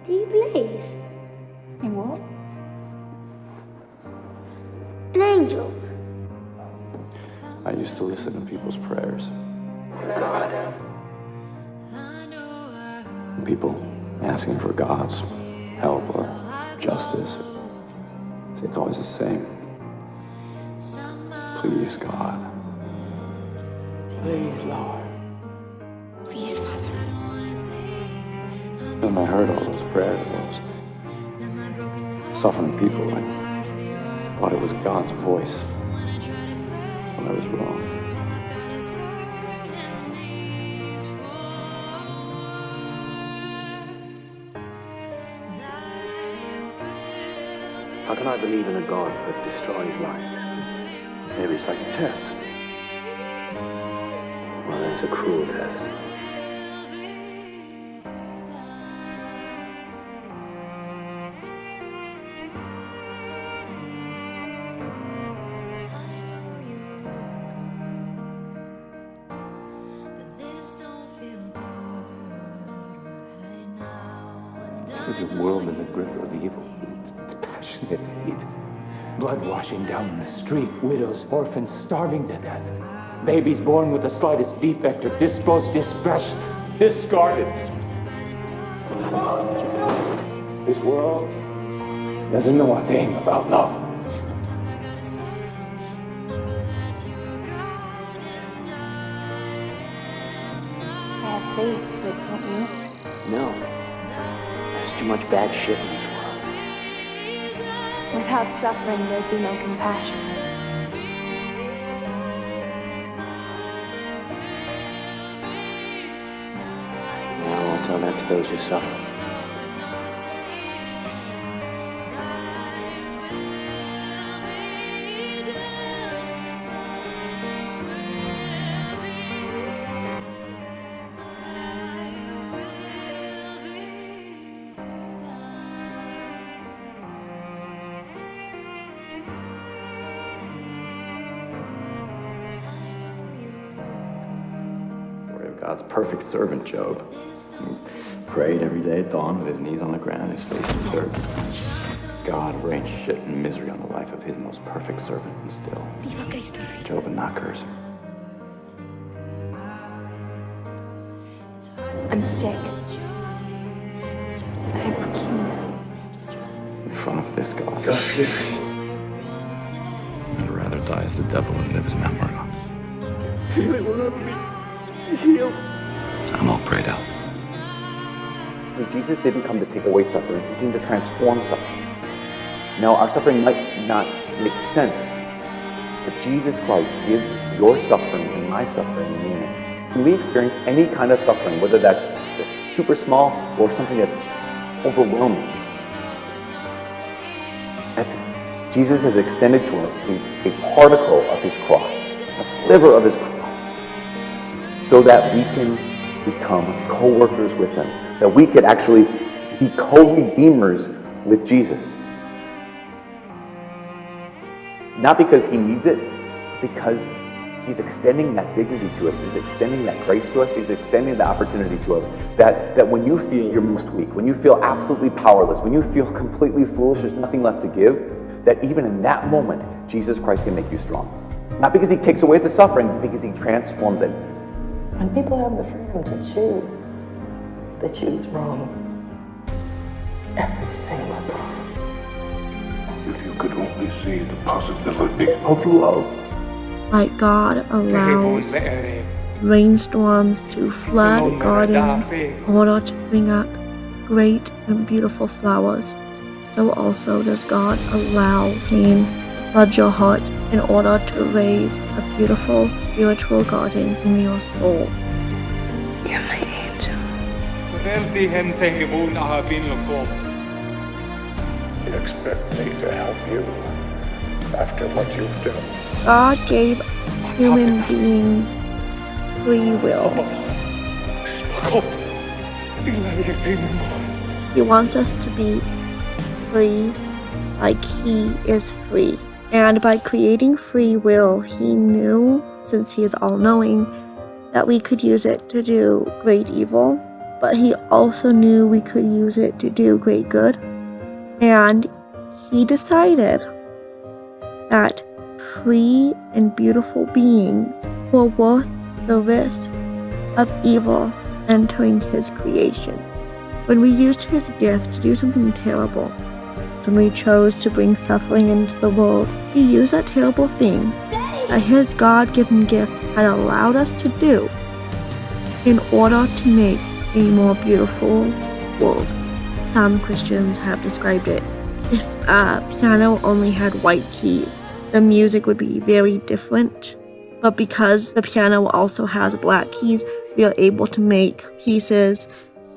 Do you believe In what? in angels? I used to listen to people's prayers. People asking for God's help or justice. It's always the same. Please, God. Please, Lord. Please, Father. When I heard all those prayers of those suffering people, I thought it was God's voice. Well, I was wrong. How can I believe in a God that destroys lives? Maybe it's like a test. Well, that's a cruel test. This is a world in the grip of evil. It's passionate hate. Blood washing down the street. Widows, orphans starving to death. Babies born with the slightest defect are disposed, dispatched, discarded. This world doesn't know a thing about love. I have faith, so don't you? No. There's too much bad shit in this world. Without suffering, there'd be no compassion. I won't tell that to those who suffer. God's perfect servant, Job. He prayed every day at dawn with his knees on the ground, his face in the dirt. God rained shit and misery on the life of his most perfect servant, and still, Viva Cristo Rey. Job would not curse him. I'm sick. I have leukemia. In front of this God, God, forgive me. I'd rather die as the devil and live as Mount Murdoch. Healing will not be healed. I'm all prayed out. Jesus didn't come to take away suffering, he came to transform suffering. Now, our suffering might not make sense, but Jesus Christ gives your suffering and my suffering meaning. When we experience any kind of suffering, whether that's just super small or something that's overwhelming, Jesus has extended to us a particle of his cross, a sliver of his cross, so that we can become co-workers with him, that we could actually be co-redeemers with Jesus. Not because he needs it, but because he's extending that dignity to us, he's extending that grace to us, he's extending the opportunity to us, that when you feel you're most weak, when you feel absolutely powerless, when you feel completely foolish, there's nothing left to give, that even in that moment, Jesus Christ can make you strong. Not because he takes away the suffering, but because he transforms it. When people have the freedom to choose, they choose wrong every single time. If you could only see the possibility of love. Like God allows rainstorms to flood gardens in order to bring up great and beautiful flowers, so also does God allow pain to flood your heart in order to raise a beautiful spiritual garden in your soul. You're my angel. You expect me to help you after what you've done. God gave human beings free will. He wants us to be free like he is free. And by creating free will, he knew, since he is all-knowing, that we could use it to do great evil, but he also knew we could use it to do great good. And he decided that free and beautiful beings were worth the risk of evil entering his creation. When we used his gift to do something terrible, when we chose to bring suffering into the world, he used that terrible thing that his God-given gift had allowed us to do in order to make a more beautiful world. Some Christians have described it. If a piano only had white keys, the music would be very different. But because the piano also has black keys, we are able to make pieces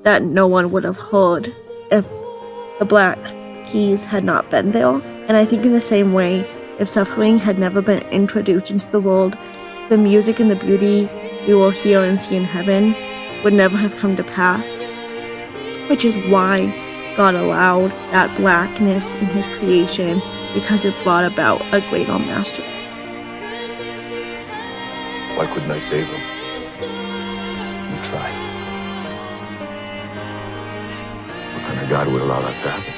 that no one would have heard if the black keys had not been there. And I think in the same way, if suffering had never been introduced into the world, the music and the beauty we will hear and see in heaven would never have come to pass, which is why God allowed that blackness in his creation, because it brought about a greater masterpiece. Why couldn't I save him? You tried. What kind of God would allow that to happen?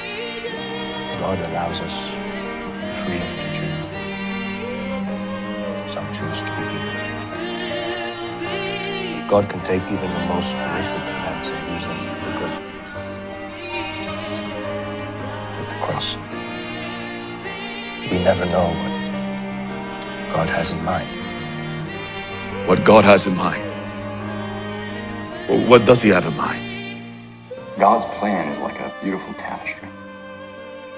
God allows us freedom to choose. Some choose to be evil. God can take even the most horrific events and use them for good. With the cross, we never know what God has in mind. What God has in mind? Well, what does he have in mind? God's plan is like a beautiful tapestry.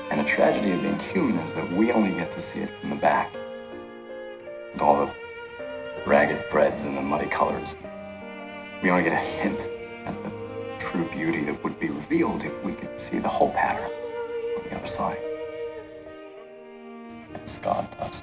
And the tragedy of being human is that we only get to see it from the back. With all the ragged threads and the muddy colors. We only get a hint at the true beauty that would be revealed if we could see the whole pattern on the other side. As God does.